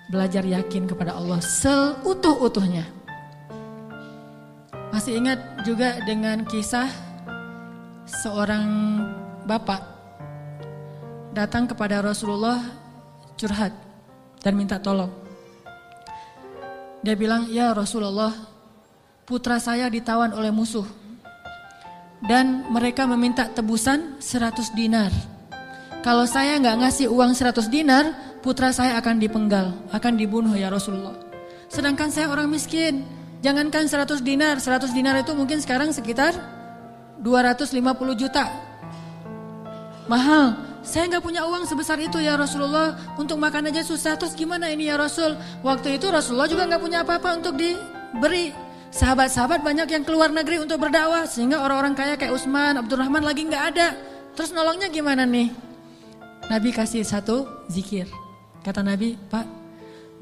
belajar yakin kepada Allah seutuh-utuhnya. Masih ingat juga dengan kisah seorang bapak datang kepada Rasulullah curhat dan minta tolong. Dia bilang, ya Rasulullah, putra saya ditawan oleh musuh dan mereka meminta tebusan 100 dinar. Kalau saya nggak ngasih uang 100 dinar, putra saya akan dipenggal, akan dibunuh ya Rasulullah. Sedangkan saya orang miskin, jangankan 100 dinar, 100 dinar itu mungkin sekarang sekitar 250 juta. Mahal. Saya nggak punya uang sebesar itu ya Rasulullah, untuk makan aja susah. Terus gimana ini ya Rasul? Waktu itu Rasulullah juga nggak punya apa-apa untuk diberi. Sahabat-sahabat banyak yang keluar negeri untuk berdakwah, sehingga orang-orang kaya kayak Utsman, Abdurrahman lagi nggak ada. Terus nolongnya gimana nih? Nabi kasih satu zikir. Kata Nabi, Pak,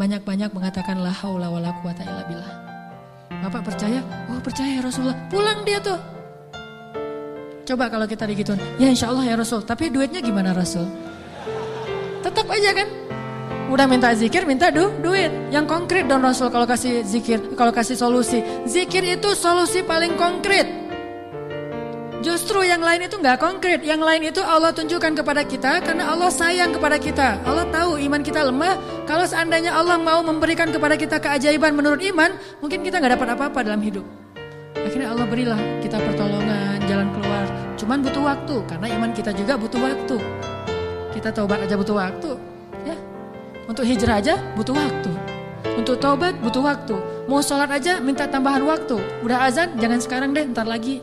banyak-banyak mengatakan la haula wala quwata illa billah. Bapak percaya? Oh percaya ya Rasulullah. Pulang dia tuh. Coba kalau kita digituin, ya insya Allah ya Rasul, tapi duitnya gimana Rasul? Tetap aja kan, udah minta zikir, minta duit. Yang konkret dong Rasul kalau kasih zikir, kalau kasih solusi. Zikir itu solusi paling konkret. Justru yang lain itu gak konkret, yang lain itu Allah tunjukkan kepada kita karena Allah sayang kepada kita. Allah tahu iman kita lemah, kalau seandainya Allah mau memberikan kepada kita keajaiban menurut iman, mungkin kita gak dapat apa-apa dalam hidup. Akhirnya Allah berilah kita pertolongan, jalan keluar. Cuman butuh waktu, karena iman kita juga butuh waktu. Kita taubat aja butuh waktu, ya. Untuk hijrah aja butuh waktu. Untuk taubat butuh waktu. Mau sholat aja minta tambahan waktu. Udah azan, jangan sekarang deh, ntar lagi.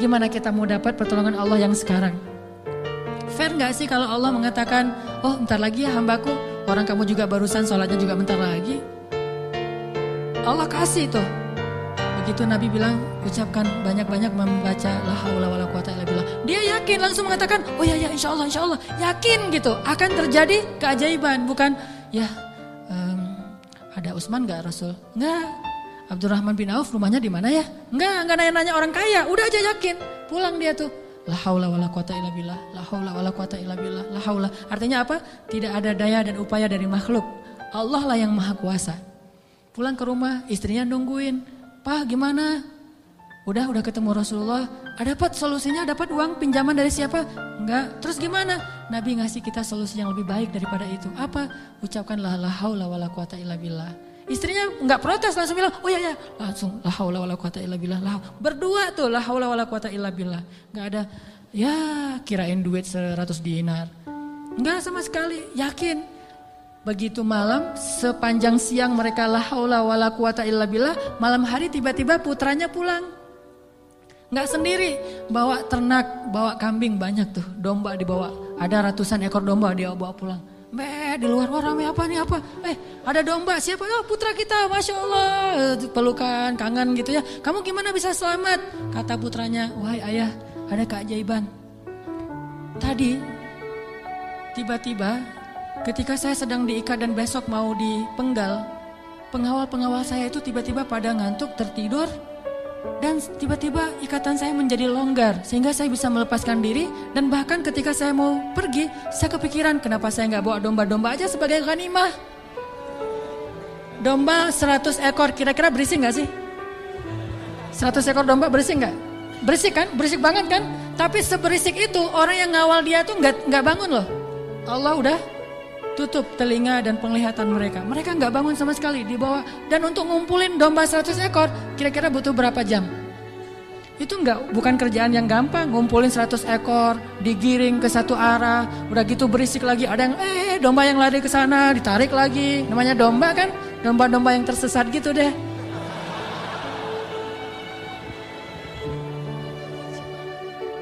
Gimana kita mau dapat pertolongan Allah yang sekarang? Fair gak sih kalau Allah mengatakan, oh ntar lagi ya hambaku, orang kamu juga barusan sholatnya juga bentar lagi. Allah kasih tuh. Begitu Nabi bilang, ucapkan banyak-banyak membaca la haula wala quwata illa billah. Dia yakin langsung mengatakan, oh ya insya Allah. Yakin gitu, akan terjadi keajaiban. Bukan, ya ada Utsman gak Rasul? Enggak. Abdurrahman bin Auf rumahnya di mana ya? Enggak nanya-nanya orang kaya. Udah aja yakin, pulang dia tuh. La haula wala quwata illa billah, la haula wala quwata illa billah, la haula. Artinya apa? Tidak ada daya dan upaya dari makhluk. Allah lah yang maha kuasa. Pulang ke rumah, istrinya nungguin. Pak gimana? Udah ketemu Rasulullah. Dapat solusinya, dapat uang pinjaman dari siapa? Enggak. Terus gimana? Nabi ngasih kita solusi yang lebih baik daripada itu. Apa? Ucapkanlah la haula wala quwata illa billah. Istrinya enggak protes, langsung bilang, oh ya langsung la haula wala quwata illa billah. Berdua tuh la haula wala quwata illa billah. Enggak ada ya kirain duit 100 dinar. Enggak sama sekali, yakin. Begitu malam, sepanjang siang mereka la haula wala quwata illa billah, malam hari tiba-tiba putranya pulang. Nggak sendiri, bawa ternak, bawa kambing banyak tuh, domba dibawa. Ada ratusan ekor domba dia bawa pulang. Di luar, wah rame apa nih apa? Ada domba, siapa? Oh putra kita, Masya Allah. Pelukan, kangen gitu ya. Kamu gimana bisa selamat? Kata putranya, wahai ayah, ada keajaiban. Tadi, tiba-tiba, ketika saya sedang diikat dan besok mau dipenggal, pengawal-pengawal saya itu tiba-tiba pada ngantuk, tertidur, dan tiba-tiba ikatan saya menjadi longgar sehingga saya bisa melepaskan diri. Dan bahkan ketika saya mau pergi, saya kepikiran kenapa saya nggak bawa domba-domba aja sebagai ghanimah. Domba 100 ekor, kira-kira berisik nggak sih? 100 ekor domba berisik nggak? Berisik kan? Berisik banget kan? Tapi seberisik itu orang yang ngawal dia tuh nggak bangun loh. Allah udah tutup telinga dan penglihatan mereka. Mereka nggak bangun sama sekali, dibawa. Dan untuk ngumpulin domba 100 ekor, kira-kira butuh berapa jam? Itu bukan kerjaan yang gampang. Ngumpulin 100 ekor, digiring ke satu arah, udah gitu berisik lagi. Ada yang domba yang lari ke sana, ditarik lagi. Namanya domba kan, domba-domba yang tersesat gitu deh.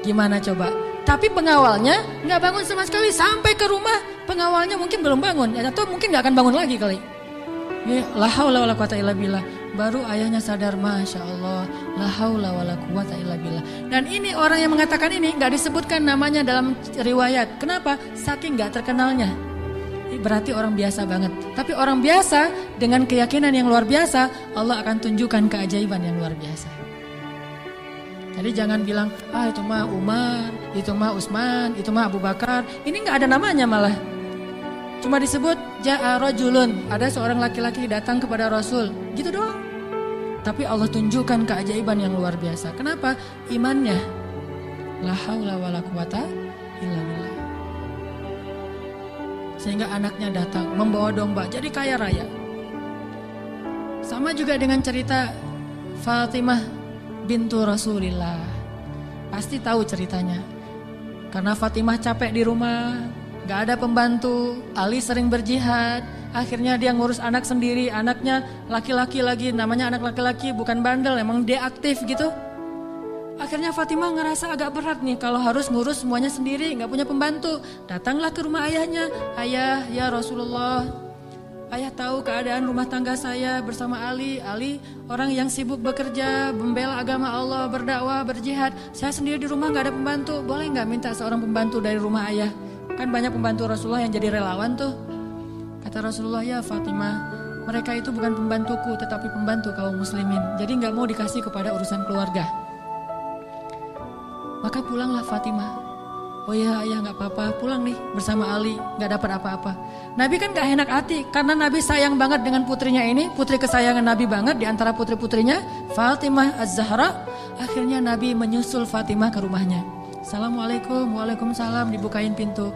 Gimana coba? Tapi pengawalnya nggak bangun sama sekali. Sampai ke rumah pengawalnya mungkin belum bangun, atau mungkin nggak akan bangun lagi kali. Ya, la haula wala quwata illa billah. Baru ayahnya sadar, Masya Allah, la haula wala quwata illa billah. Dan ini orang yang mengatakan ini nggak disebutkan namanya dalam riwayat. Kenapa? Saking nggak terkenalnya. Berarti orang biasa banget. Tapi orang biasa dengan keyakinan yang luar biasa, Allah akan tunjukkan keajaiban yang luar biasa. Jadi jangan bilang, itu mah Umar, itu mah Utsman, itu mah Abu Bakar. Ini nggak ada namanya malah. Cuma disebut ja'a rajulun, ada seorang laki-laki datang kepada Rasul, gitu doang. Tapi Allah tunjukkan keajaiban yang luar biasa. Kenapa? Imannya. La haula wala quwata illa billah. Sehingga anaknya datang membawa domba, jadi kaya raya. Sama juga dengan cerita Fatimah bintu Rasulillah. Pasti tahu ceritanya. Karena Fatimah capek di rumah, gak ada pembantu, Ali sering berjihad, akhirnya dia ngurus anak sendiri, anaknya laki-laki lagi, namanya anak laki-laki, bukan bandel, emang dia aktif gitu. Akhirnya Fatimah ngerasa agak berat nih kalau harus ngurus semuanya sendiri, gak punya pembantu. Datanglah ke rumah ayahnya, ayah ya Rasulullah, ayah tahu keadaan rumah tangga saya bersama Ali. Ali orang yang sibuk bekerja, membela agama Allah, berdakwah, berjihad. Saya sendiri di rumah gak ada pembantu, boleh gak minta seorang pembantu dari rumah ayah? Kan banyak pembantu Rasulullah yang jadi relawan tuh. Kata Rasulullah, ya Fatimah, mereka itu bukan pembantuku tetapi pembantu kaum muslimin. Jadi gak mau dikasih kepada urusan keluarga. Maka pulanglah Fatimah. Oh ya ayah gak apa-apa, pulang nih bersama Ali, gak dapat apa-apa. Nabi kan gak enak hati karena Nabi sayang banget dengan putrinya ini, putri kesayangan Nabi banget di antara putri-putrinya, Fatimah Az-Zahra. Akhirnya Nabi menyusul Fatimah ke rumahnya. Assalamualaikum, waalaikumsalam, dibukain pintu.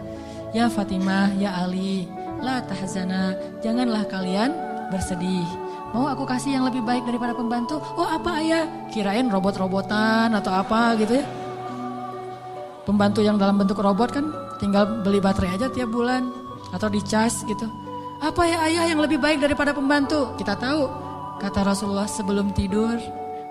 Ya Fatimah, ya Ali, la tahzana, janganlah kalian bersedih. Mau aku kasih yang lebih baik daripada pembantu? Oh apa ayah? Kirain robot-robotan atau apa gitu ya. Pembantu yang dalam bentuk robot kan tinggal beli baterai aja tiap bulan atau dicas gitu. Apa ya ayah yang lebih baik daripada pembantu? Kita tahu, kata Rasulullah sebelum tidur,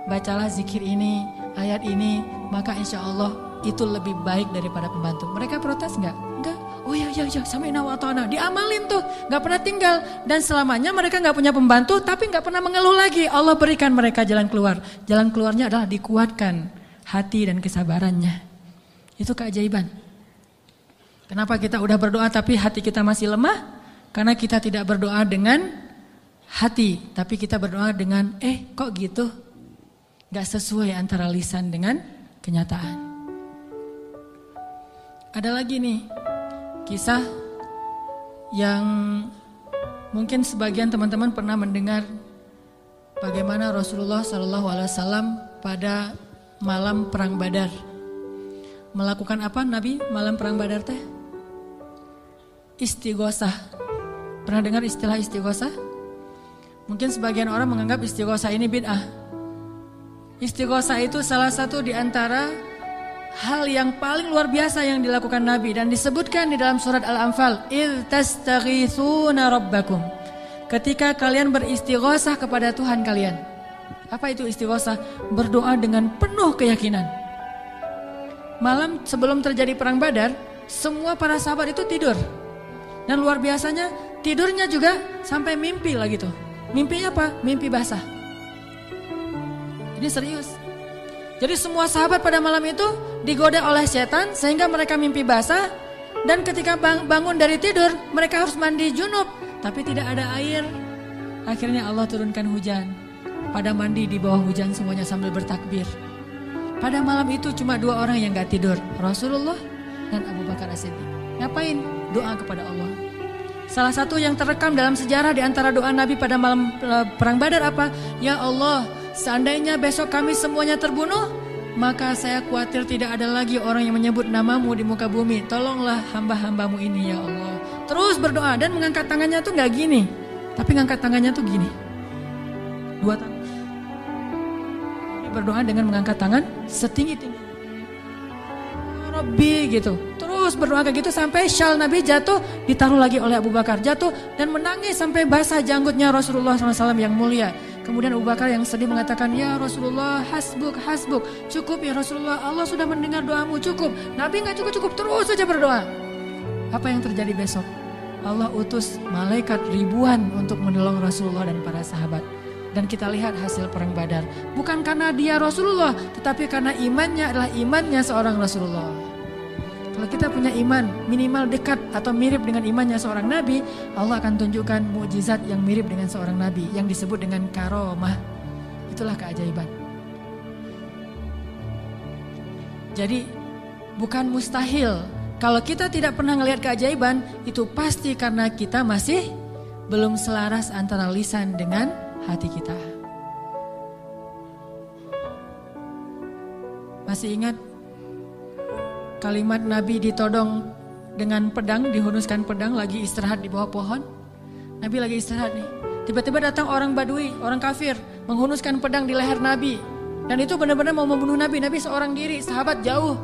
bacalah zikir ini, ayat ini, maka insya Allah itu lebih baik daripada pembantu. Mereka protes nggak? Enggak. Oh ya sami'na wa ata'na. Diamalin tuh, nggak pernah tinggal. Dan selamanya mereka nggak punya pembantu, tapi nggak pernah mengeluh lagi. Allah berikan mereka jalan keluar. Jalan keluarnya adalah dikuatkan hati dan kesabarannya. Itu keajaiban. Kenapa kita udah berdoa tapi hati kita masih lemah? Karena kita tidak berdoa dengan hati, tapi kita berdoa dengan kok gitu? Gak sesuai antara lisan dengan kenyataan. Ada lagi nih kisah yang mungkin sebagian teman-teman pernah mendengar bagaimana Rasulullah SAW pada malam perang Badar. Melakukan apa Nabi malam perang Badar teh? Istighosah. Pernah dengar istilah istighosah? Mungkin sebagian orang menganggap istighosah ini bid'ah. Istighosah itu salah satu di antara hal yang paling luar biasa yang dilakukan Nabi dan disebutkan di dalam surat Al-Anfal, "Idz tastaghitsuna rabbakum." Ketika kalian beristighosah kepada Tuhan kalian. Apa itu istighosah? Berdoa dengan penuh keyakinan. Malam sebelum terjadi perang Badar, semua para sahabat itu tidur. Dan luar biasanya tidurnya juga sampai mimpi lah gitu. Mimpinya apa? Mimpi basah. Ini serius. Jadi semua sahabat pada malam itu digoda oleh setan sehingga mereka mimpi basah. Dan ketika bangun dari tidur mereka harus mandi junub. Tapi tidak ada air. Akhirnya Allah turunkan hujan. Pada mandi di bawah hujan semuanya sambil bertakbir. Pada malam itu cuma 2 orang yang gak tidur, Rasulullah dan Abu Bakar As-Siddiq. Ngapain? Doa kepada Allah. Salah satu yang terekam dalam sejarah di antara doa Nabi pada malam perang Badar apa? Ya Allah, seandainya besok kami semuanya terbunuh, maka saya khawatir tidak ada lagi orang yang menyebut namamu di muka bumi. Tolonglah hamba-hambamu ini ya Allah. Terus berdoa dan mengangkat tangannya tuh gak gini, tapi ngangkat tangannya tuh gini. 2 tangan. Berdoa dengan mengangkat tangan setinggi-tinggi. Rabbi gitu. Terus berdoa kayak gitu sampai syal Nabi jatuh, ditaruh lagi oleh Abu Bakar. Jatuh dan menangis sampai basah janggutnya Rasulullah SAW yang mulia. Kemudian Abu Bakar yang sedih mengatakan, ya Rasulullah hasbuk. Cukup ya Rasulullah, Allah sudah mendengar doamu, cukup. Nabi gak cukup, terus saja berdoa. Apa yang terjadi besok? Allah utus malaikat ribuan untuk menolong Rasulullah dan para sahabat. Dan kita lihat hasil perang Badar. Bukan karena dia Rasulullah, tetapi karena imannya adalah imannya seorang Rasulullah. Kalau kita punya iman minimal dekat atau mirip dengan imannya seorang Nabi, Allah akan tunjukkan mukjizat yang mirip dengan seorang Nabi yang disebut dengan karomah. Itulah keajaiban. Jadi bukan mustahil Kalau kita tidak pernah ngelihat keajaiban, itu pasti karena kita masih belum selaras antara lisan dengan hati kita. Masih ingat kalimat Nabi ditodong dengan pedang, dihunuskan pedang, lagi istirahat di bawah pohon. Nabi lagi istirahat nih. Tiba-tiba datang orang Badui, orang kafir, menghunuskan pedang di leher Nabi. Dan itu benar-benar mau membunuh Nabi. Nabi seorang diri, sahabat jauh.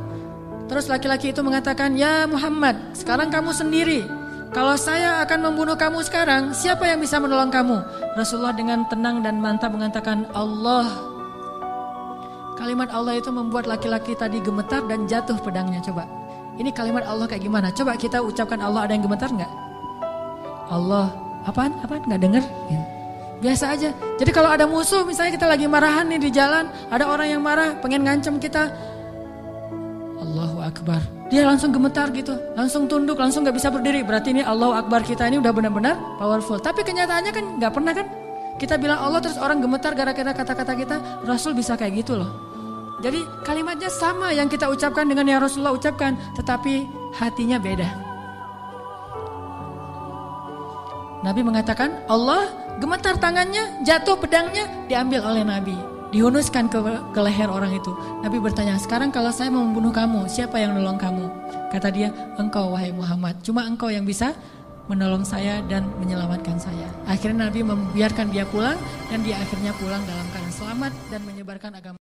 Terus laki-laki itu mengatakan, "Ya Muhammad, sekarang kamu sendiri. Kalau saya akan membunuh kamu sekarang, siapa yang bisa menolong kamu?" Rasulullah dengan tenang dan mantap mengatakan, "Allah." Kalimat Allah itu membuat laki-laki tadi gemetar dan jatuh pedangnya. Coba, ini kalimat Allah kayak gimana? Coba kita ucapkan Allah, ada yang gemetar nggak? Allah, apaan? Nggak dengar? Ya. Biasa aja. Jadi kalau ada musuh, misalnya kita lagi marahan nih di jalan, ada orang yang marah, pengen ngancem kita, Allahu Akbar, dia langsung gemetar gitu, langsung tunduk, langsung nggak bisa berdiri. Berarti ini Allahu Akbar kita ini udah benar-benar powerful. Tapi kenyataannya kan nggak pernah kan? Kita bilang Allah terus orang gemetar gara-gara kata-kata kita. Rasul bisa kayak gitu loh. Jadi kalimatnya sama yang kita ucapkan dengan yang Rasulullah ucapkan, tetapi hatinya beda. Nabi mengatakan, Allah, gemetar tangannya, jatuh pedangnya, diambil oleh Nabi, dihunuskan ke leher orang itu. Nabi bertanya, "Sekarang kalau saya mau membunuh kamu, siapa yang nolong kamu?" Kata dia, "Engkau wahai Muhammad, cuma engkau yang bisa menolong saya dan menyelamatkan saya." Akhirnya Nabi membiarkan dia pulang, dan dia akhirnya pulang dalam keadaan selamat dan menyebarkan agama.